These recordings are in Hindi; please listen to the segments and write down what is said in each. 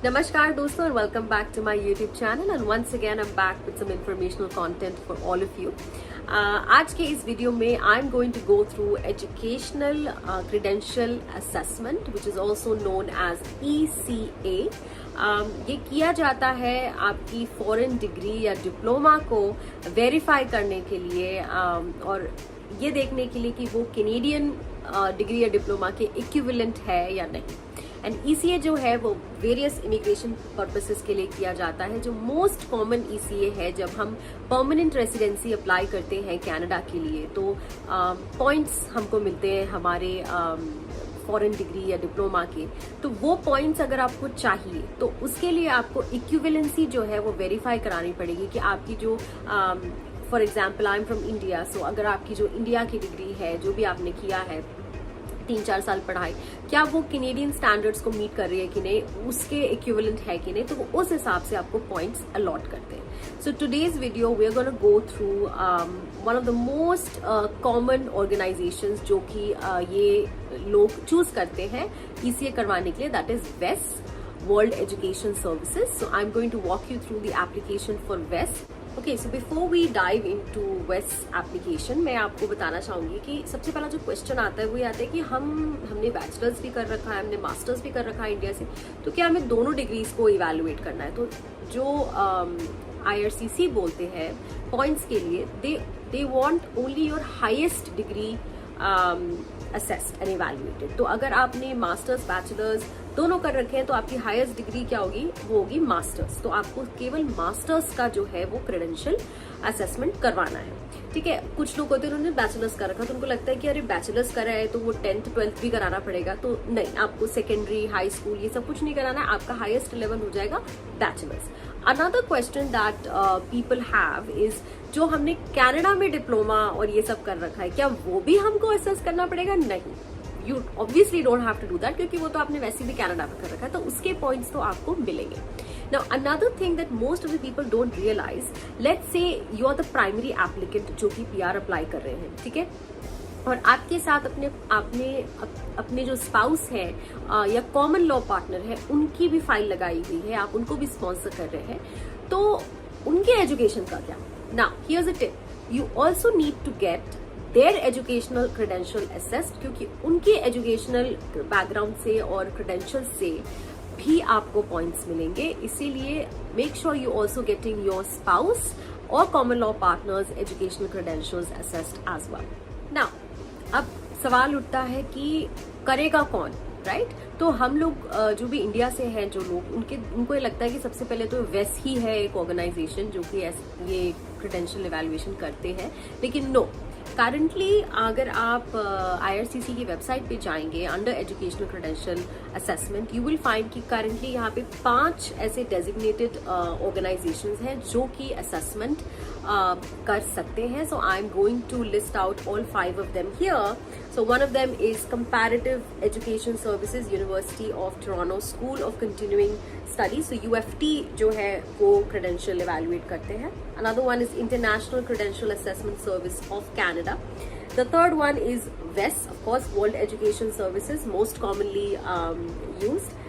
Namaskar dosto and welcome back to my YouTube channel and once again I'm back with some informational content for all of you. आज के इस वीडियो में I'm going to go through educational credential assessment which is also known as ECA. ये किया जाता है आपकी फॉरेन डिग्री या डिप्लोमा को वेरीफाई करने के लिए और ये देखने के लिए कि वो कैनेडियन डिग्री या डिप्लोमा के इक्विवेलेंट है या नहीं. एंड ECA जो है वो वेरियस इमिग्रेशन पर्पसेस के लिए किया जाता है. जो मोस्ट कॉमन ECA है जब हम परमानेंट रेसिडेंसी अप्लाई करते हैं कनाडा के लिए तो पॉइंट्स हमको मिलते हैं हमारे फॉरेन डिग्री या डिप्लोमा के. तो वो पॉइंट्स अगर आपको चाहिए तो उसके लिए आपको इक्विवेलेंसी जो है वो वेरीफाई करानी पड़ेगी कि आपकी जो for example I am from India, so अगर आपकी जो इंडिया की डिग्री है जो भी आपने किया है 3-4 साल पढ़ाई, क्या वो कैनेडियन स्टैंडर्ड्स को मीट कर रही है कि नहीं, उसके इक्विवेलेंट है कि नहीं, तो वो उस हिसाब से आपको पॉइंट्स अलॉट करते हैं. So today's video we are gonna go through one of the most common organisations जो कि ये लोग चूज करते हैं ECA करवाने के लिए, that is WES, World Education Services. So I'm going to walk you through the application for WES. Okay, so before we dive into WES application, मैं आपको बताना चाहूंगी कि सबसे पहला जो क्वेश्चन आता है वो ये आता है कि हमने बैचलर्स भी कर रखा है, हमने मास्टर्स भी कर रखा है इंडिया से, तो क्या हमें दोनों डिग्रीज को इवेलुएट करना है. तो जो IRCC बोलते हैं पॉइंट्स के लिए, they want only your highest degree assessed and evaluated. तो अगर आपने मास्टर्स बैचलर्स दोनों कर रखे हैं तो आपकी हाईएस्ट डिग्री क्या होगी, वो होगी मास्टर्स. तो आपको केवल मास्टर्स का जो है वो क्रेडेंशियल असेसमेंट करवाना है. ठीक है, कुछ लोग होते हैं उन्होंने बैचलर्स कर रखा तो उनको लगता है कि अरे बैचलर्स करा है तो वो 10th 12th भी कराना पड़ेगा. तो नहीं, आपको सेकेंडरी हाई स्कूल ये सब कुछ नहीं कराना है, आपका हाईएस्ट लेवल हो जाएगा bachelors. Another question that people have is, जो हमने कनाडा में डिप्लोमा और ये सब कर रखा है क्या वो भी हमको असेस करना पड़ेगा? नहीं, you obviously don't have to do that क्योंकि वो तो आपने वैसे भी कनाडा में कर रखा है तो उसके पॉइंट्स तो आपको मिलेंगे. Now another thing that most of the people don't realise, let's say you are the primary applicant जो कि PR अप्लाई कर रहे हैं, ठीक है, और आपके साथ अपने जो स्पाउस है या कॉमन लॉ पार्टनर है उनकी भी फाइल लगाई हुई है, आप उनको भी स्पॉन्सर कर रहे हैं, तो उनके एजुकेशन का क्या. Now here's a tip, you also need to get their educational credential assessed क्योंकि उनके एजुकेशनल बैकग्राउंड से और क्रेडेंशियल से भी आपको पॉइंट्स मिलेंगे. इसीलिए make sure you also getting your spouse और common law partners educational credentials assessed as well. Now अब सवाल उठता है कि करेगा कौन, राइट? तो हम लोग जो भी इंडिया से हैं जो लोग, उनको ये लगता है कि सबसे पहले तो WES ही है एक ऑर्गेनाइजेशन जो कि ये क्रेडेंशियल इवैल्यूएशन करते हैं, लेकिन नो, करंटली अगर आप IRCC की वेबसाइट पे जाएंगे under educational credential assessment, you will find कि करंटली यहाँ पे 5 ऐसे डेजिग्नेटेड ऑर्गेनाइजेशंस हैं जो कि असेसमेंट कर सकते हैं. So I am going to list out all 5 of them here. So one of them is Comparative Education Services, University of Toronto School of Continuing Studies. So UFT जो है वो credential evaluate करते हैं. Another one is International Credential Assessment Service of Canada. The third one is WES, of course, World Education Services, most commonly used.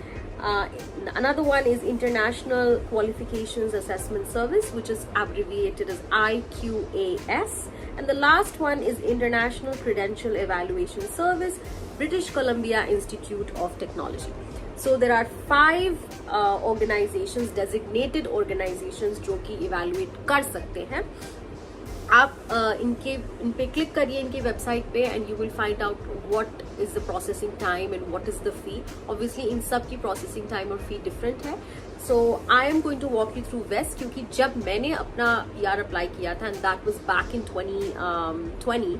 Another one is International Qualifications Assessment Service, which is abbreviated as IQAS. And the last one is International Credential Evaluation Service, British Columbia Institute of Technology. So there are 5 organizations, designated organizations जो कि evaluate कर सकते हैं. आप इन पे क्लिक करिए इनकी वेबसाइट पे and you will find out what is the processing time and what is the fee. Obviously इन सब की प्रोसेसिंग टाइम और फी डिफरेंट है. So I am going to walk you through WES क्योंकि जब मैंने अपना PR अप्लाई किया था and that was back in 2020,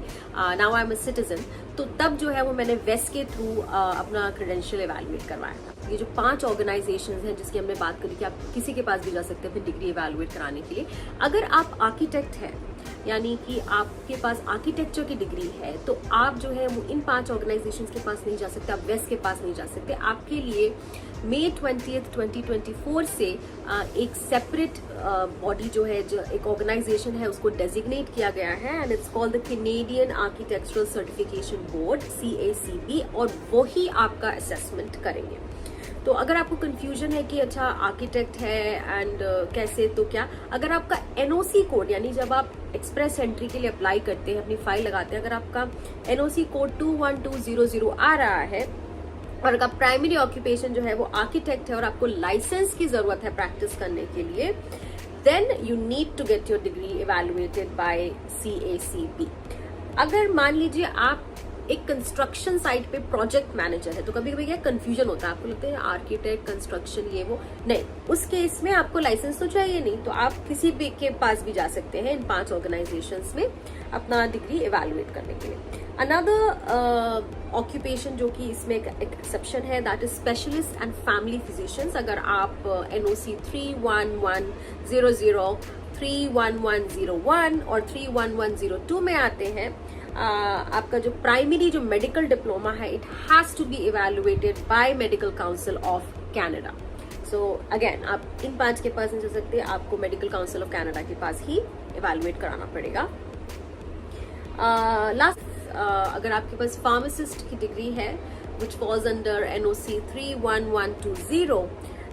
now I am a citizen, तो तब जो है वो मैंने WES के थ्रू अपना क्रेडेंशियल इवैल्यूएट करवाया था. ये जो 5 ऑर्गेनाइजेशंस हैं जिसकी हमने बात करी कि आप किसी के पास भी जा सकते हैं अपनी डिग्री इवैल्यूएट कराने के लिए. अगर आप आर्किटेक्ट हैं यानी कि आपके पास आर्किटेक्चर की डिग्री है तो आप जो है वो इन 5 ऑर्गेनाइजेशंस के पास नहीं जा सकते, आप WES के पास नहीं जा सकते. आपके लिए May 20th 2024 से एक सेपरेट बॉडी जो है, जो एक ऑर्गेनाइजेशन है उसको डेजिग्नेट किया गया है and it's called the Canadian architectural certification board CACB, और वही आपका असेसमेंट करेंगे. तो अगर आपको कंफ्यूजन है कि अच्छा आर्किटेक्ट है एंड कैसे तो क्या, अगर आपका एनओसी कोड यानी जब आप एक्सप्रेस एंट्री के लिए अप्लाई करते हैं, अपनी फाइल लगाते हैं, अगर आपका एनओसी कोड 21200 आ रहा है और अगर प्राइमरी ऑक्यूपेशन जो है वो आर्किटेक्ट है और आपको लाइसेंस की जरूरत है प्रैक्टिस करने के लिए, then you need to get your degree evaluated by CACB। अगर मान लीजिए आप एक कंस्ट्रक्शन साइट पे प्रोजेक्ट मैनेजर है, तो कभी कभी क्या कंफ्यूजन होता है, आपको लगता है आर्किटेक्ट कंस्ट्रक्शन ये वो, नहीं, उस केस में आपको लाइसेंस तो चाहिए नहीं, तो आप किसी भी के पास भी जा सकते हैं इन 5 ऑर्गेनाइजेशंस में अपना डिग्री इवेलुएट करने के लिए। अनदर ऑक्यूपेशन जो कि इसमें एक एक्सेप्शन है, that is specialist and family physicians. अगर आप NOC 31100, 31101 और 31102 में आते हैं, आपका जो प्राइमरी जो मेडिकल डिप्लोमा है, it has to be evaluated by medical council of Canada. So again आप इन 5 के पास नहीं जा सकते, आपको मेडिकल काउंसिल ऑफ कनाडा के पास ही इवेलुएट कराना पड़ेगा। अगर आपके पास फार्मासिस्ट की डिग्री है विच फॉल्स अंडर NOC 31120,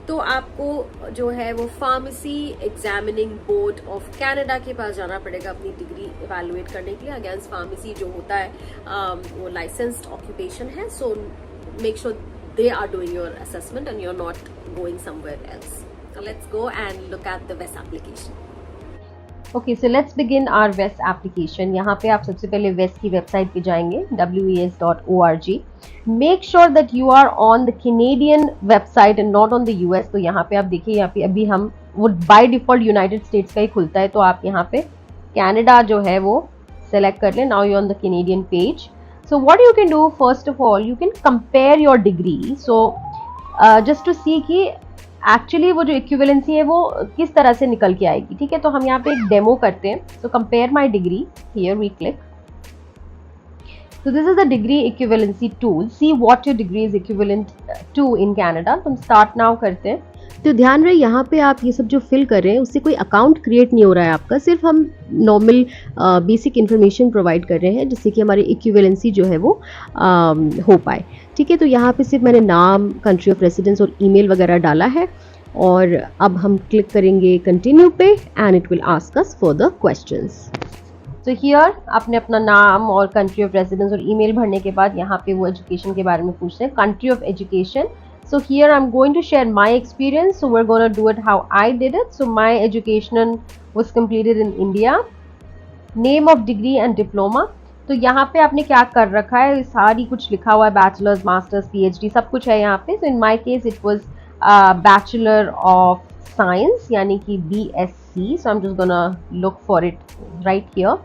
तो आपको जो है वो pharmacy examining board of Canada के पास जाना पड़ेगा अपनी डिग्री इवेलुएट करने के लिए। अगेंस्ट फार्मेसी जो होता है वो लाइसेंस्ड ऑक्यूपेशन है, so make sure they are doing your assessment and you're not going somewhere else. So let's go and look at the WES application. Okay, so let's begin our WES application. यहाँ पे आप सबसे पहले WES की वेबसाइट पे जाएंगे wes.org. Make sure that you are on the Canadian website and not on the US. तो यहाँ पे आप देखिए, यहाँ पे अभी हम वो by default United States का ही खुलता है, तो आप यहाँ पे Canada जो है वो select कर लें. Now you're on the Canadian page. So what you can do, first of all, you can compare your degree. So just to see कि एक्चुअली वो जो इक्विवेलेंसी है वो किस तरह से निकल के आएगी, ठीक है। तो हम यहाँ पे एक डेमो करते हैं। So compare my degree, here we click. So this is the degree equivalency tool, see what your degree is equivalent to in Canada. तो हम स्टार्ट नाउ करते हैं। तो ध्यान रहे यहाँ पे आप ये सब जो फिल कर रहे हैं उससे कोई अकाउंट क्रिएट नहीं हो रहा है आपका, सिर्फ हम नॉर्मल बेसिक इन्फॉर्मेशन प्रोवाइड कर रहे हैं जिससे कि हमारी इक्विवेलेंसी जो है वो हो पाए, ठीक है। तो यहाँ पे सिर्फ मैंने नाम, कंट्री ऑफ रेसिडेंस और ईमेल वगैरह डाला है और अब हम क्लिक करेंगे कंटिन्यू पे and it will ask us further questions. तो हियर आपने अपना नाम और कंट्री ऑफ रेसिडेंस और ईमेल भरने के बाद यहाँ पे वो एजुकेशन के बारे में पूछते हैं, country of education. So here I'm going to share my experience. So we're going to do it how I did it. So my education was completed in India. Name of degree and diploma. तो यहाँ पे आपने क्या कर रखा है, सारी कुछ लिखा हुआ है, बैचलर्स, मास्टर्स, PhD सब कुछ है यहाँ पे। So in my case it was Bachelor of Science यानी कि BSc. So I'm just gonna look for it right here.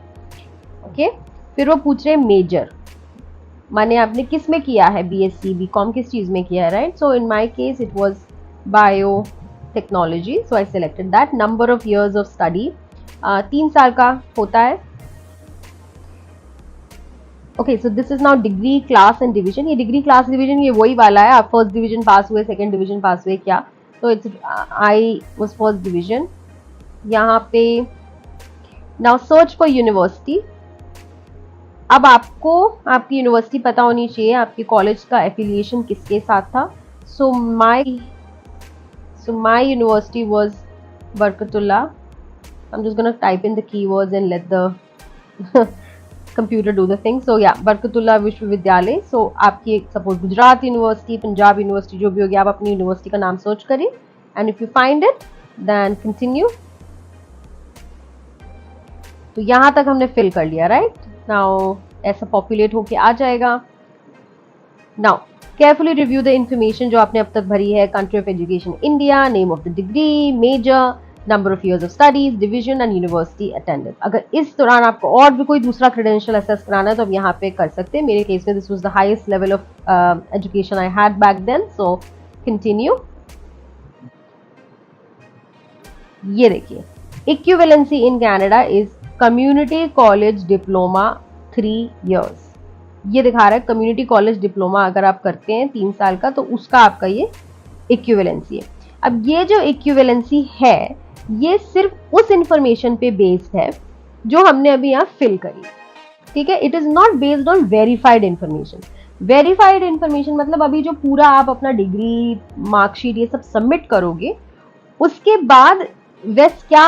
Okay. फिर वो पूछ रहे मेजर, माने आपने किस में किया है, BSc, BCom किस चीज़ में किया है, right. So in my case it was biotechnology, so I selected that. Number of years of study 3 साल का होता है। Okay, so this is now degree, class and division. ये डिग्री, क्लास, डिवीजन ये वही वाला है, आप फर्स्ट डिवीजन पास हुए, सेकेंड डिवीजन पास हुए क्या, तो it's I was first division. यहाँ पे नाउ सर्च फॉर यूनिवर्सिटी। अब आपको आपकी यूनिवर्सिटी पता होनी चाहिए, आपके कॉलेज का एफिलिएशन किसके साथ था। So my university was Barkatullah. I am just gonna type in the keywords and let the computer do the thing. So या बरकतुल्लाह विश्वविद्यालय। सो आपकी suppose Gujarat university, Punjab university जो भी होगी, आप अपनी यूनिवर्सिटी का नाम सर्च करिए and if you find it then continue. तो यहाँ तक हमने फिल कर लिया, राइट। नाउ ऐसा पॉपुलेट होके आ जाएगा। Now carefully review the information जो आपने अब तक भरी है, country of education India, name of the degree, major, number of years of studies, division and university attended. अगर इस दौरान आपको और भी कोई दूसरा क्रेडेंशियल असेस कराना है तो आप यहाँ पे कर सकते हैं। मेरे केस में this was the highest level of education I had back then, so continue. ये देखिए, equivalency in Canada is community college diploma 3 years। ये दिखा रहा है कम्युनिटी कॉलेज डिप्लोमा अगर आप करते हैं 3 साल का, तो उसका आपका ये इक्विवेलेंसी है। अब ये जो इक्विवेलेंसी है ये सिर्फ उस इंफॉर्मेशन पे बेस्ड है जो हमने अभी यहाँ फिल करी, ठीक है। It is not based on verified information. Verified information मतलब अभी जो पूरा आप अपना डिग्री मार्कशीट ये सब सबमिट करोगे उसके बाद वेस्ट क्या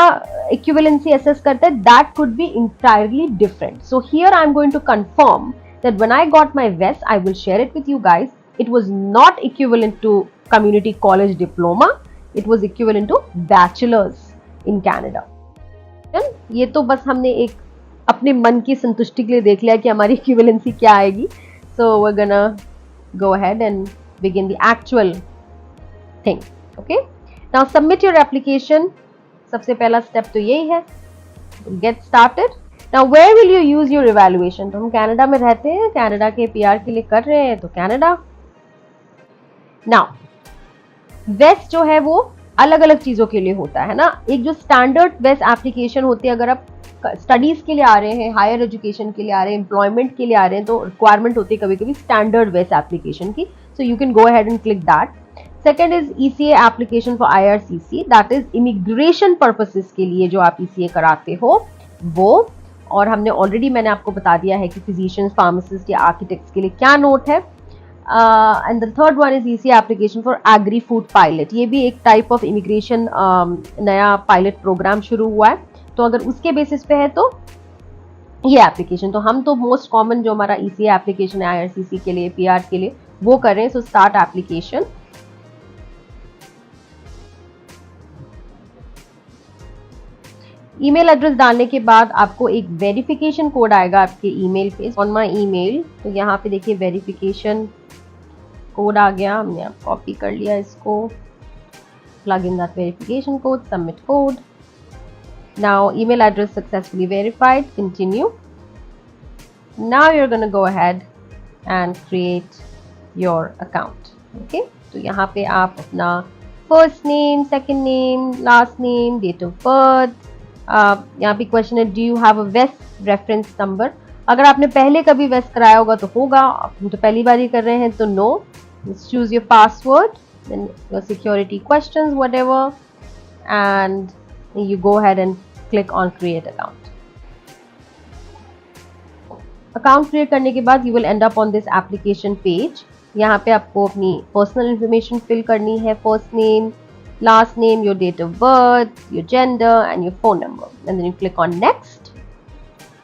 इक्विवेलेंसी असेस करता है, that could be entirely different. So here I am going to confirm that when I got my vest, I will share it with you guys. It was not equivalent to community college diploma. It was equivalent to bachelor's in Canada. ये तो बस हमने एक अपने मन की संतुष्टि के लिए देख लिया कि हमारी इक्विवेलेंसी क्या आएगी. So we're gonna go ahead and begin the actual thing. Okay. Now submit your application. सबसे पहला स्टेप तो यही है. Get started. Now where will you use your evaluation? तो हम कनाडा में रहते हैं, कनाडा के पीआर के लिए कर रहे हैं तो कनाडा. Now वेस्ट जो है वो अलग अलग चीजों के लिए होता है ना. एक जो स्टैंडर्ड वेस्ट एप्लीकेशन होती है, अगर आप स्टडीज के लिए आ रहे हैं, हायर एजुकेशन के लिए आ रहे हैं, एम्प्लॉयमेंट के लिए आ रहे हैं, तो रिक्वायरमेंट होती है कभी कभी स्टैंडर्ड वेस्ट एप्लीकेशन की. So you can go ahead and click that. Second is ECA application for IRCC, that is immigration purposes के लिए जो आप ECA कराते हो वो. और हमने ऑलरेडी मैंने आपको बता दिया है कि फिजिशियंस, फार्मासिस्ट या आर्किटेक्ट्स के लिए क्या नोट है. And the third one is ECA application for agri food pilot. ये भी एक टाइप ऑफ इमिग्रेशन नया पायलट प्रोग्राम शुरू हुआ है, तो अगर उसके बेसिस पे है तो ये एप्लीकेशन. तो हम तो मोस्ट कॉमन जो हमारा ECA एप्लीकेशन है IRCC के लिए, PR के लिए, वो कर रहे हैं. So start application. Email address डालने के बाद आपको एक वेरिफिकेशन कोड आएगा आपके ईमेल पे, ऑन माई ईमेल. तो यहाँ पे देखिए वेरिफिकेशन कोड आ गया, हमने आप कॉपी कर लिया इसको. Plug in that verification code, submit code. Now email address successfully verified, continue. Now you are gonna go ahead and create your account. Okay, तो यहाँ पे आप अपना first name, second name, last name, date of birth. यहाँ पे क्वेश्चन है, डू यू हैव अ वेस्ट रेफरेंस नंबर. अगर आपने पहले कभी वेस्ट कराया होगा तो होगा, हम तो पहली बार ही कर रहे हैं तो no. Choose your password, then your security questions whatever, and you go ahead and click on create account. Account create करने के बाद you will end up on this application page. यहाँ पे आपको अपनी पर्सनल इंफॉर्मेशन फिल करनी है, first name, last name, your date of birth, your gender and your phone number, and then you click on next.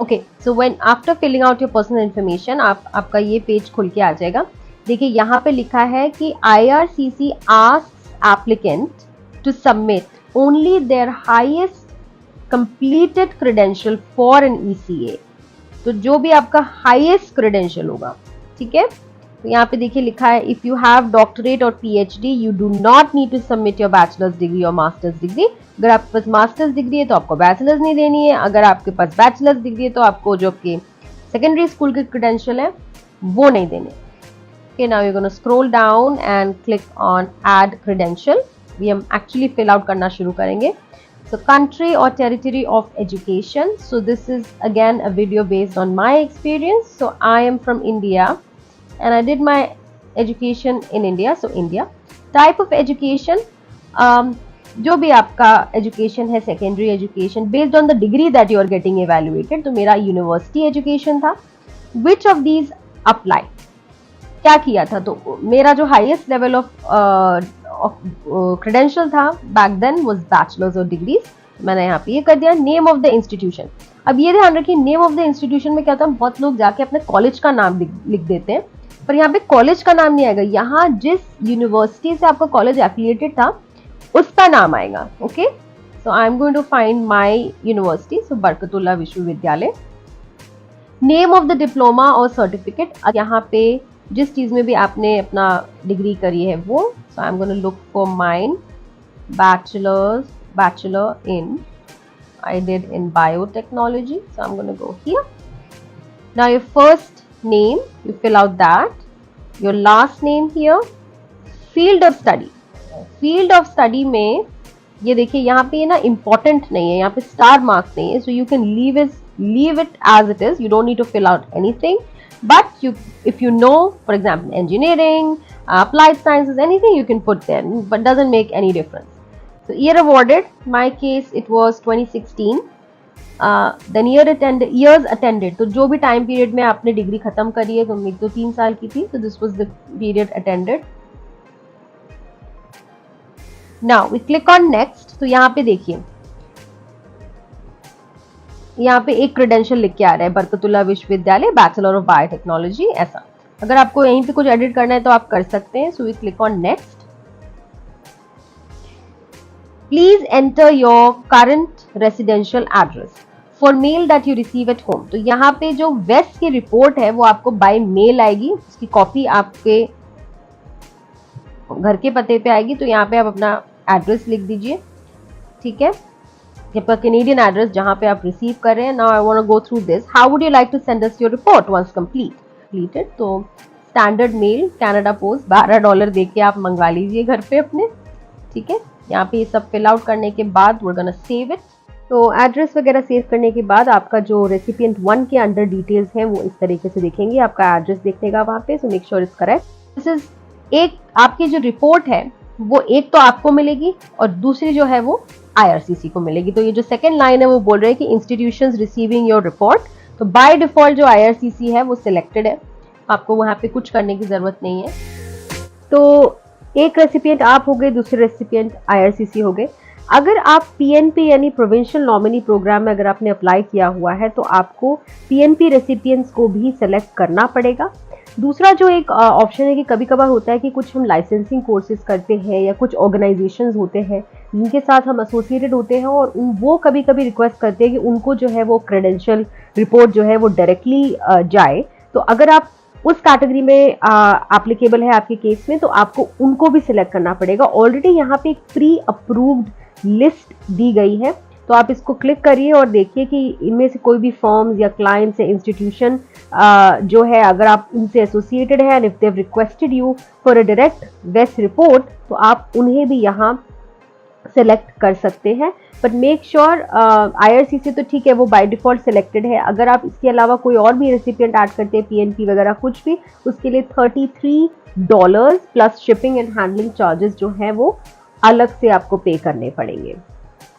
Okay, so when after filling out your personal information, आपका ये पेज खुल के आ जाएगा. देखिए यहाँ पे लिखा है कि IRCC asks applicant to submit only their highest completed credential for an ECA. तो जो भी आपका highest credential होगा, ठीक है. तो यहाँ पे देखिए लिखा है, इफ यू हैव डॉक्टरेट और PhD you do not need to submit your bachelor's degree और मास्टर्स डिग्री. अगर आपके पास मास्टर्स डिग्री है तो आपको बैचलर्स नहीं देनी है. अगर आपके पास बैचलर्स डिग्री है तो आपको जो आपके सेकेंडरी स्कूल के क्रेडेंशियल है वो नहीं देने. Okay, now you gonna scroll down and click on add credential. ये हम एक्चुअली फिल आउट करना शुरू करेंगे. So country or territory of education. So this is again a video based on my experience. So I am from India and I did my education in India. So India. Type of education, जो भी आपका education है, secondary education based on the degree that you are getting evaluated. तो मेरा university education था. Which of these apply? क्या किया था, तो मेरा जो हाईएस्ट लेवल ऑफ क्रेडेंशियल था बैक देन वाज बैचलर्स और डिग्रीज. मैंने यहाँ पे ये कर दिया. Name of the institution. अब ये ध्यान रखिए, नेम ऑफ द इंस्टीट्यूशन में क्या होता है, बहुत लोग जाके अपने कॉलेज का नाम लिख देते हैं, पर यहाँ पे कॉलेज का नाम नहीं आएगा. यहाँ जिस यूनिवर्सिटी से आपका कॉलेज एफिलिएटेड था उसका नाम आएगा. Okay, so I am going to find my university. So Barkatullah Vishwavidyalaya. Name of the diploma और सर्टिफिकेट, यहाँ पे जिस चीज में भी आपने अपना डिग्री करी है वो. So I am gonna look for mine bachelor in, I did in biotechnology. So I'm going to go here. Now your first name, you fill out that. Your last name here. Field of study. Field of study में ये देखिए यहाँ पे ये ना important नहीं है, यहाँ पे star marks नहीं है. So you can leave it as it is. You don't need to fill out anything. But if you know, for example, engineering, applied sciences, anything you can put there, but doesn't make any difference. So year awarded, my case it was 2016. Then years attended, तो जो भी टाइम पीरियड में आपने डिग्री खत्म करी है, तो मेरी तो 3 साल की थी, तो this was the period attended. Now we click on next. तो यहाँ पे देखिए, यहाँ पे एक क्रेडेंशियल लिख के आ रहा है, बरकतुल्लाह विश्वविद्यालय बैचलर ऑफ बायोटेक्नोलॉजी। ऐसा अगर आपको यहीं पे कुछ एडिट करना है तो आप कर सकते हैं। So we click on next. Please enter your current residential address for mail that you receive at home. तो यहाँ पे जो वेस्ट की रिपोर्ट है वो आपको बाय मेल आएगी, उसकी कॉपी आपके घर के पते पे आएगी। तो यहाँ पे आप अपना एड्रेस लिख दीजिए, ठीक है, आपका कैनेडियन एड्रेस जहां पे आप रिसीव कर रहे हैं। Now I want to go through this. How would you like to send us your report once completed. तो स्टैंडर्ड मेल, कनाडा पोस्ट, $12 दे के आप मंगवा लीजिए घर पे अपने, ठीक है। यहाँ पे ये सब फिल आउट करने के बाद we are gonna save it. तो एड्रेस वगैरह सेव करने के बाद आपका जो रेसिपिएंट 1 के अंडर डिटेल्स हैं वो इस तरीके से दिखेंगे, आपका एड्रेस देखने वहां पे। So make sure it's correct. This is एक आपकी जो रिपोर्ट है वो एक तो आपको मिलेगी और दूसरी जो है वो IRCC को मिलेगी। तो ये जो सेकंड लाइन है वो बोल रहे हैं कि इंस्टीट्यूशंस रिसीविंग योर रिपोर्ट, तो बाय डिफॉल्ट जो IRCC है वो सिलेक्टेड है, आपको वहां पे कुछ करने की जरूरत नहीं है। तो एक रेसिपिएंट आप हो गए, दूसरे रेसिपिएंट IRCC हो गए। अगर आप PNP यानी प्रोविंशियल नॉमिनी प्रोग्राम में अगर आपने अप्लाई किया हुआ है तो आपको PNP रेसिपिएंट्स को भी सेलेक्ट करना पड़ेगा। दूसरा जो एक ऑप्शन है कि कभी कभार होता है कि कुछ हम लाइसेंसिंग कोर्सेज करते हैं या कुछ ऑर्गेनाइजेशंस होते हैं जिनके साथ हम एसोसिएटेड होते हैं और वो कभी कभी रिक्वेस्ट करते हैं कि उनको जो है वो क्रेडेंशियल रिपोर्ट जो है वो डायरेक्टली जाए। तो अगर आप उस कैटेगरी में एप्लीकेबल है आपके केस में तो आपको उनको भी सिलेक्ट करना पड़ेगा। ऑलरेडी यहाँ पे एक प्री अप्रूव्ड लिस्ट दी गई है, तो आप इसको क्लिक करिए और देखिए कि इनमें से कोई भी फर्म्स या क्लाइंट्स या इंस्टीट्यूशन जो है अगर आप उनसे एसोसिएटेड है and if they have requested you for a direct वेस्ट रिपोर्ट तो आप उन्हें भी यहाँ सेलेक्ट कर सकते हैं। बट मेक श्योर IRCC तो ठीक है वो बाय डिफॉल्ट सिलेक्टेड है। अगर आप इसके अलावा कोई और भी रेसिपिएंट ऐड करते हैं PNP वगैरह कुछ भी, उसके लिए $33 plus shipping and handling charges जो है वो अलग से आपको पे करने पड़ेंगे।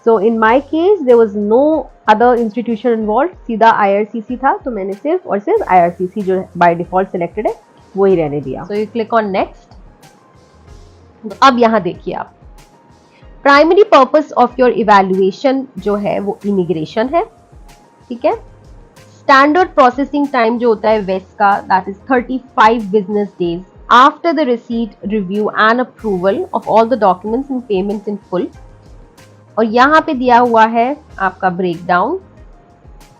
So in my case there was no other institution involved, सीधा IRCC था, तो मैंने सिर्फ और सिर्फ IRCC जो by default selected है वो ही रहने दिया। So you click on next। तो अब यहाँ देखिए आप, primary purpose of your evaluation जो है वो इमिग्रेशन है, ठीक है। स्टैंडर्ड प्रोसेसिंग टाइम जो होता है वेस्ट का that is 35 business days after the receipt, review and approval of all the documents and payments in full. और यहाँ पे दिया हुआ है आपका ब्रेकडाउन,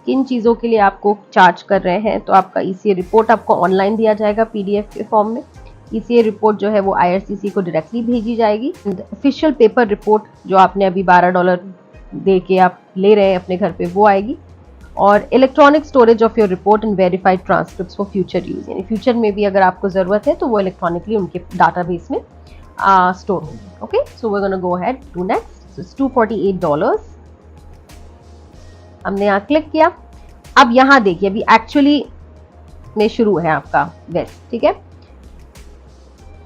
किन चीज़ों के लिए आपको चार्ज कर रहे हैं। तो आपका ECA रिपोर्ट आपको ऑनलाइन दिया जाएगा PDF के फॉर्म में। ECA रिपोर्ट जो है वो IRCC को डायरेक्टली भेजी जाएगी। ऑफिशियल पेपर रिपोर्ट जो आपने अभी $12 दे के आप ले रहे हैं अपने घर पे वो आएगी। और electronic storage of your report and verified transcripts for future use, यानी फ्यूचर में भी अगर आपको ज़रूरत है तो वो इलेक्ट्रॉनिकली उनके डाटाबेस में स्टोर होगी। Okay, so we are gonna go ahead to next. $248 हमने यहाँ क्लिक किया। अब यहाँ देखिए अभी एक्चुअली में शुरू है आपका वेस्ट, ठीक है।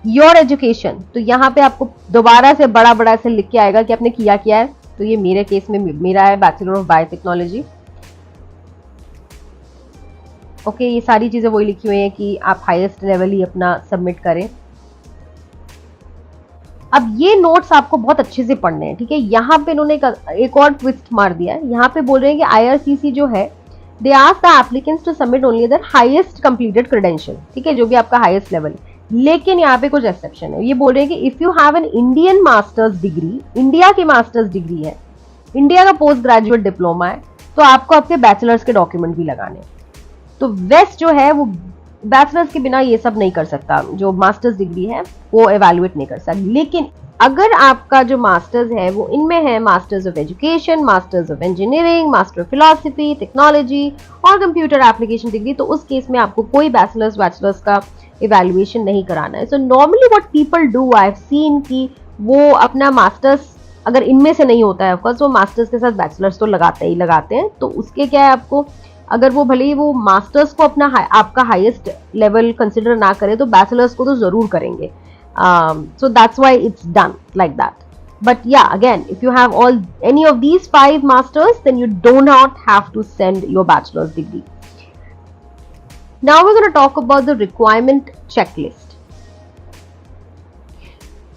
योर एजुकेशन, तो यहाँ पे आपको दोबारा से बड़ा बड़ा से लिख के आएगा कि आपने किया क्या है। तो ये मेरे केस में मेरा है बैचलर ऑफ बायोटेक्नोलॉजी। ओके, ये सारी चीजें वही लिखी हुई हैं कि आप हाईएस्ट लेवल ही अपना सबमिट करें। अब ये नोट्स आपको बहुत अच्छे से पढ़ने हैं, ठीक है। यहाँ पे इन्होंने एक और ट्विस्ट मार दिया है। यहाँ पे बोल रहे हैं कि IRCC जो है they ask the applicants to submit only their highest completed credential, ठीक है, जो भी आपका हाईएस्ट लेवल। लेकिन यहाँ पे कुछ एक्सेप्शन है। ये बोल रहे हैं कि if you have an Indian masters degree, India की मास्टर्स डिग्री है, इंडिया का पोस्ट ग्रेजुएट डिप्लोमा है, तो आपको आपके बैचलर्स के डॉक्यूमेंट भी लगाने। तो वेस्ट जो है वो बैचलर्स के बिना ये सब नहीं कर सकता, जो मास्टर्स डिग्री है वो एवेल्युएट नहीं कर सकता। लेकिन अगर आपका जो मास्टर्स है वो इनमें है masters of education, masters of engineering, master of philosophy, technology और कंप्यूटर एप्लीकेशन डिग्री, तो उस केस में आपको कोई बैचलर्स का इवैल्यूएशन नहीं कराना है। So normally what people do, I have seen कि वो अपना मास्टर्स अगर इनमें से नहीं होता है ऑफकोर्स वो मास्टर्स के साथ बैचलर्स तो लगाते हैं। तो उसके क्या है, आपको अगर वो भले ही वो मास्टर्स को अपना आपका हाईएस्ट लेवल कंसिडर ना करे तो बैचलर्स को तो जरूर करेंगे। So that's why it's done like that. But yeah, again, if you have any of these 5 masters, then you do not have to send your bachelor's degree. Now we're going to talk about the requirement checklist.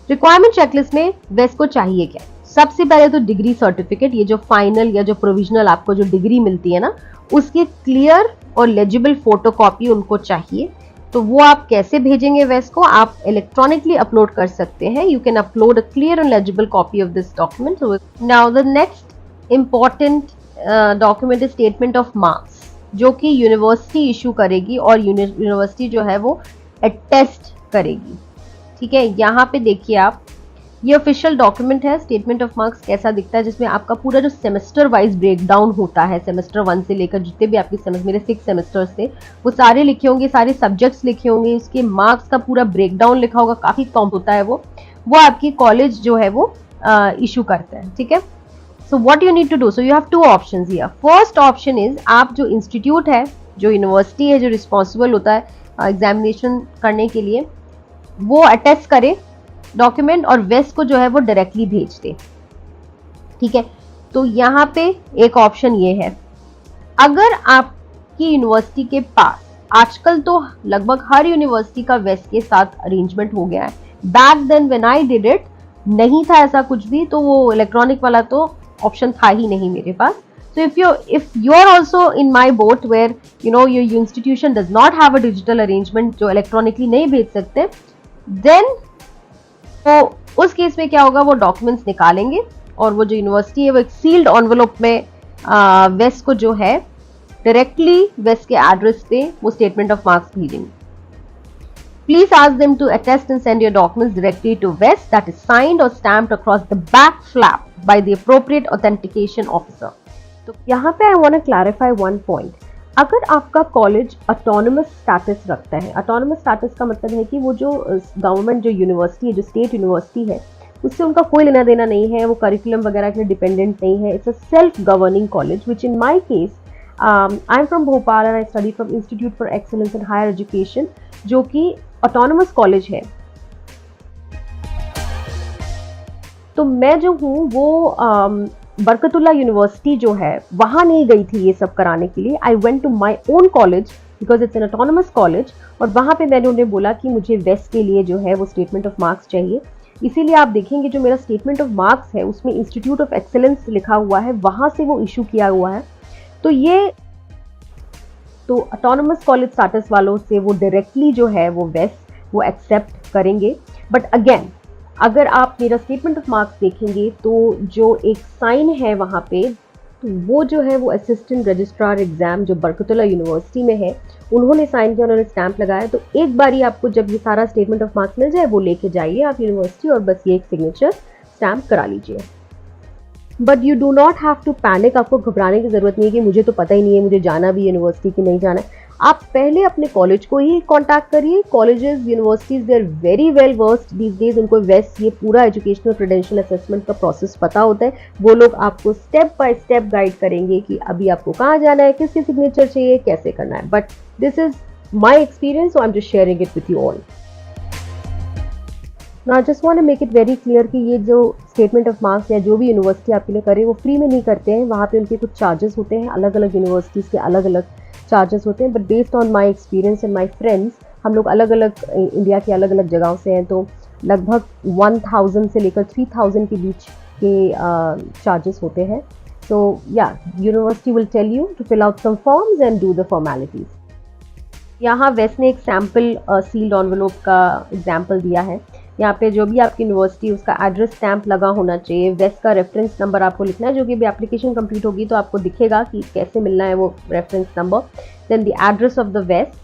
Requirement checklist में वेस्ट को चाहिए क्या? सबसे पहले तो डिग्री सर्टिफिकेट, ये जो फाइनल या जो प्रोविजनल आपको जो डिग्री मिलती है ना, उसकी क्लियर और लेजिबल फोटोकॉपी उनको चाहिए. तो वो आप कैसे भेजेंगे वेस्ट को? आप इलेक्ट्रॉनिकली अपलोड कर सकते हैं. You can upload a clear and legible copy of this document. Now the next important document is statement of marks, जो कि यूनिवर्सिटी इशू करेगी और यूनिवर्सिटी जो है वो अटेस्ट करेगी. ठीक है, यहाँ पे देखिए आप, ये ऑफिशियल डॉक्यूमेंट है. स्टेटमेंट ऑफ मार्क्स कैसा दिखता है, जिसमें आपका पूरा जो सेमेस्टर वाइज ब्रेकडाउन होता है, सेमेस्टर 1 से लेकर जितने भी आपके सेमेस्टर, मेरे 6 सेमेस्टर्स थे, वो सारे लिखे होंगे, सारे सब्जेक्ट्स लिखे होंगे, उसके मार्क्स का पूरा ब्रेकडाउन लिखा होगा. काफी कॉम्प होता है वो आपकी कॉलेज जो है वो इशू करता है. ठीक है, so what you need to do, so you have 2 options here. First option is, आप जो इंस्टीट्यूट है, जो यूनिवर्सिटी है, जो रिस्पॉन्सिबल होता है एग्जामिनेशन करने के लिए, वो अटेस्ट करे डॉक्यूमेंट और वेस्ट को जो है वो डायरेक्टली भेज दे. ठीक है, तो यहाँ पे एक ऑप्शन ये है. अगर आपकी यूनिवर्सिटी के पास, आजकल तो लगभग हर यूनिवर्सिटी का वेस्ट के साथ अरेंजमेंट हो गया है. Back then when I did it नहीं था ऐसा कुछ भी, तो वो इलेक्ट्रॉनिक वाला तो ऑप्शन था ही नहीं मेरे पास. So if you are also in my boat where your institution does not have a digital arrangement, जो इलेक्ट्रॉनिकली नहीं भेज सकते, then तो उस केस में क्या होगा, वो डॉक्यूमेंट्स निकालेंगे और वो जो यूनिवर्सिटी है वो एक सील्ड एनवेलप में वेस्ट को जो है डायरेक्टली वेस्ट के एड्रेस पे वो स्टेटमेंट ऑफ मार्क्स भेजेंगे. Please ask them to attest and send your documents directly to वेस्ट, दैट इज साइंड और stamped across the back flap by the appropriate authentication officer. तो यहाँ पे I want to clarify one point. अगर आपका कॉलेज ऑटोनमस स्टेटस रखता है, ऑटोनमस स्टेटस का मतलब है कि वो जो गवर्नमेंट जो यूनिवर्सिटी है, जो स्टेट यूनिवर्सिटी है, उससे उनका कोई लेना देना नहीं है, वो करिकुलम वगैरह के लिए डिपेंडेंट नहीं है. It's a self governing college, which in my case I am from Bhopal and I study from Institute for Excellence in Higher Education, जो कि ऑटोनमस कॉलेज है. तो मैं जो हूँ वो बरकतुल्ला यूनिवर्सिटी जो है वहाँ नहीं गई थी ये सब कराने के लिए. I went to my own college because it's an autonomous college, और वहाँ पे मैंने उन्हें बोला कि मुझे वेस्ट के लिए जो है वो स्टेटमेंट ऑफ मार्क्स चाहिए. इसीलिए आप देखेंगे जो मेरा स्टेटमेंट ऑफ मार्क्स है उसमें इंस्टीट्यूट ऑफ एक्सेलेंस लिखा हुआ है, वहाँ से वो इशू किया हुआ है. तो ऑटोनमस कॉलेज स्टेटस वालों से वो डायरेक्टली जो है वो वेस्ट वो एक्सेप्ट करेंगे. बट अगेन, अगर आप मेरा स्टेटमेंट ऑफ मार्क्स देखेंगे तो जो एक साइन है वहाँ पे, तो वो जो है वो असिस्टेंट रजिस्ट्रार एग्जाम जो बरकतुल्ला यूनिवर्सिटी में है, उन्होंने साइन किया, उन्होंने स्टैंप लगाया. तो एक बार ही आपको जब ये सारा स्टेटमेंट ऑफ मार्क्स मिल जाए, वो लेके जाइए आप यूनिवर्सिटी और बस ये एक सिग्नेचर स्टैंप करा लीजिए. But you do not have to panic. आपको घबराने की जरूरत नहीं है कि मुझे तो पता ही नहीं है मुझे जाना भी यूनिवर्सिटी की नहीं जाना है. आप पहले अपने कॉलेज को ही कांटेक्ट करिए. Colleges, universities, they are very well versed these days. उनको वेस्ट ये पूरा एजुकेशनल क्रेडेंशियल असेसमेंट का प्रोसेस पता होता है. वो लोग आपको स्टेप बाय स्टेप गाइड करेंगे कि अभी आपको कहाँ जाना है, किसके सिग्नेचर चाहिए, कैसे करना है. But this is my experience, so I am just sharing it with you all. Now, I just want to make it very clear कि ये जो स्टेटमेंट ऑफ मार्क्स या जो भी यूनिवर्सिटी आपके लिए करे वो फ्री में नहीं करते हैं. वहाँ पे उनके कुछ चार्जेस होते हैं, अलग अलग यूनिवर्सिटीज़ के अलग अलग चार्जेस होते हैं. But based on my experience and my friends, हम लोग अलग अलग इंडिया के अलग अलग जगहों से हैं, तो लगभग 1000 से लेकर 3000 के बीच के चार्जेस होते हैं. So yeah, university will tell you to fill out some forms and do the formalities. यहाँ वेस्ट ने एक सैम्पल सील्ड एनवेलप का एग्जाम्पल दिया है. यहाँ पे जो भी आपकी यूनिवर्सिटी उसका एड्रेस स्टैम्प लगा होना चाहिए. वेस्ट का रेफरेंस नंबर आपको लिखना है, जो कि भी एप्लीकेशन कंप्लीट होगी तो आपको दिखेगा कि कैसे मिलना है वो reference number. Then the address of the वेस्ट.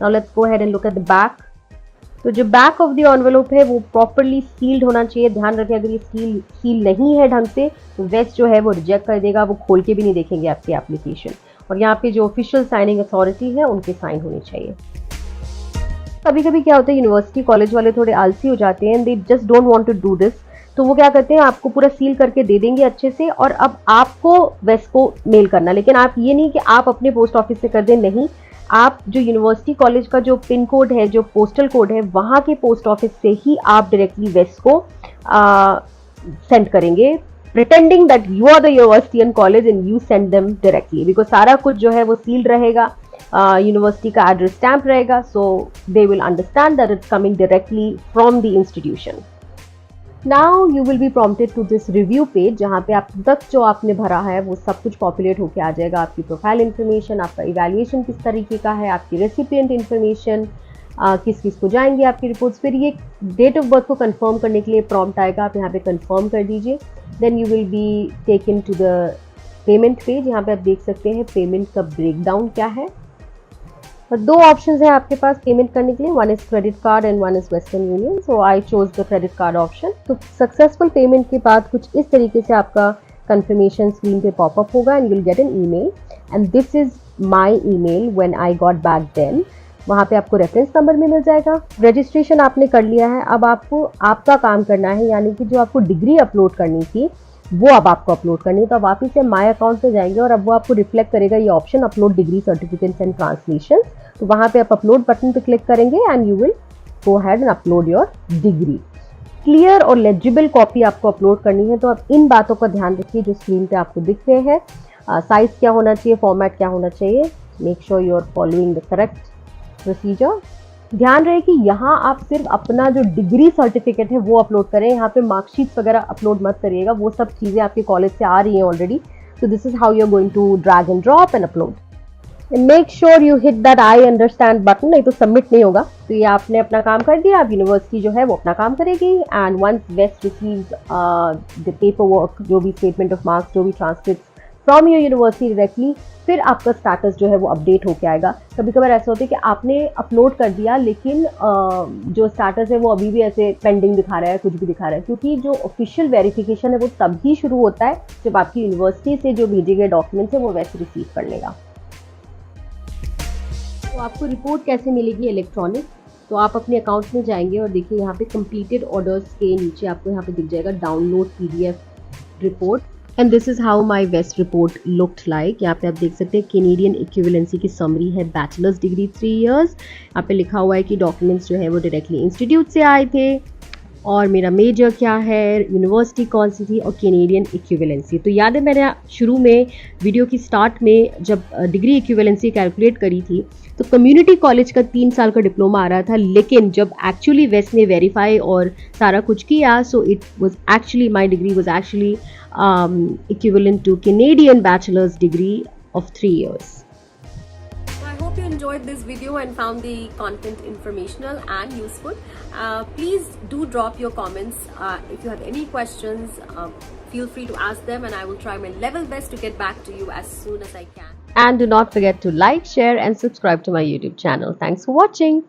Now let's go ahead and look at the back. तो जो बैक ऑफ द एनवेलप है वो प्रॉपरली सील्ड होना चाहिए. ध्यान रखें, अगर ये सील नहीं है ढंग से तो वेस्ट जो है वो रिजेक्ट कर देगा, वो खोल के भी नहीं देखेंगे आपकी एप्लीकेशन. और यहाँ पे जो ऑफिशियल साइनिंग अथॉरिटी है उनके साइन होने चाहिए. कभी कभी क्या होता है, यूनिवर्सिटी कॉलेज वाले थोड़े आलसी हो जाते हैं, they just don't want to do this. तो वो क्या करते हैं, आपको पूरा सील करके दे देंगे अच्छे से, और अब आपको वेस्ट को मेल करना. लेकिन आप ये नहीं कि आप अपने पोस्ट ऑफिस से कर दें, नहीं, आप जो यूनिवर्सिटी कॉलेज का जो पिन कोड है, जो पोस्टल कोड है, वहाँ के पोस्ट ऑफिस से ही आप डायरेक्टली वेस्ट को सेंड करेंगे, pretending that you are the university and college and you send them directly, because सारा कुछ जो है वो सील्ड रहेगा, यूनिवर्सिटी का एड्रेस स्टैम्प रहेगा, so they will understand that it's coming directly from the institution. Now you will be prompted to this review page, जहाँ पे आप तक जो आपने भरा है वो सब कुछ पॉपुलेट होके आ जाएगा, आपकी प्रोफाइल इन्फॉर्मेशन, आपका इवैल्यूएशन किस तरीके का है, आपकी रेसिपिएंट इन्फॉर्मेशन, किस किस को जाएंगे आपकी रिपोर्ट्स, फिर ये डेट ऑफ बर्थ को कंफर्म करने के लिए प्रॉम्प्ट आएगा, आप यहाँ पे कंफर्म कर दीजिए. Then you will be taken to the payment page. यहाँ पे आप देख सकते हैं पेमेंट का ब्रेकडाउन क्या है. दो ऑप्शंस हैं आपके पास पेमेंट करने के लिए, one is credit card and one is Western Union. So I chose the credit card option. तो सक्सेसफुल पेमेंट के बाद कुछ इस तरीके से आपका कंफर्मेशन स्क्रीन पे पॉपअप होगा and you will get an email, and this is my email when I got back then. वहाँ पे आपको रेफरेंस नंबर में मिल जाएगा. रजिस्ट्रेशन आपने कर लिया है, अब आपको आपका काम करना है, यानी कि जो आपको डिग्री अपलोड करनी थी वो अब आपको अपलोड करनी है. तो आप वापस से माय अकाउंट पे जाएंगे और अब वो आपको रिफ्लेक्ट करेगा ये option upload degree certificates and translation. तो वहाँ पे आप अपलोड बटन पे क्लिक करेंगे and you will go ahead and upload your degree. Clear और लेजिबल कॉपी आपको अपलोड करनी है. तो आप इन बातों का ध्यान रखिए जो स्क्रीन पे आपको दिख रहे हैं. साइज क्या होना चाहिए, फॉर्मेट क्या होना चाहिए. Make sure you are following the correct procedure. ध्यान रहे कि यहाँ आप सिर्फ अपना जो डिग्री सर्टिफिकेट है वो अपलोड करें. यहाँ पे मार्कशीट्स वगैरह अपलोड मत करिएगा, वो सब चीज़ें आपके कॉलेज से आ रही हैं already. So this is how you're going to drag and drop and upload. And make sure you hit that I understand button, नहीं तो सबमिट नहीं होगा. तो ये आपने अपना काम कर दिया, अब यूनिवर्सिटी जो है वो अपना काम करेगी. एंड वंस वेस्ट रिसीव्स द पेपर वर्क, जो भी स्टेटमेंट ऑफ मार्क्स, जो भी transcript from your university directly, फिर आपका स्टेटस जो है वो अपडेट होके आएगा. कभी कभार ऐसा होता है कि आपने अपलोड कर दिया लेकिन जो स्टेटस है वो अभी भी ऐसे पेंडिंग दिखा रहा है, कुछ भी दिखा रहा है, क्योंकि जो ऑफिशियल वेरिफिकेशन है वो तभी शुरू होता है जब आपकी यूनिवर्सिटी से जो भेजे गए डॉक्यूमेंट्स है वो वैसे रिसीव कर लेगा. तो आपको रिपोर्ट कैसे मिलेगी इलेक्ट्रॉनिक. तो आप अपने अकाउंट में जाएंगे और देखिए यहाँ पे कंप्लीटेड ऑर्डर्स के नीचे आपको यहाँ पे दिख जाएगा download PDF report. And this is how my waste report looked like. यहाँ पे आप देख सकते हैं कैनेडियन इक्विवेलेंसी की समरी है, बैचलर्स डिग्री 3 years. यहाँ पे लिखा हुआ है कि डॉक्यूमेंट्स जो है वो डायरेक्टली इंस्टीट्यूट से आए थे, और मेरा मेजर क्या है, यूनिवर्सिटी कौन सी थी, और कैनेडियन इक्विवेलेंसी. तो याद है मैंने शुरू में वीडियो की स्टार्ट में जब डिग्री इक्विवेलेंसी कैलकुलेट करी थी तो कम्युनिटी कॉलेज का 3 साल का डिप्लोमा आ रहा था, लेकिन जब एक्चुअली वेस्ट ने वेरीफाई और सारा कुछ किया, so it was actually my degree was actually equivalent to Canadian bachelor's degree of 3 years. I hope you enjoyed this video and found the content informational and useful. Please do drop your comments. If you have any questions, feel free to ask them and I will try my level best to get back to you as soon as I can. And do not forget to like, share and subscribe to my YouTube channel. Thanks for watching.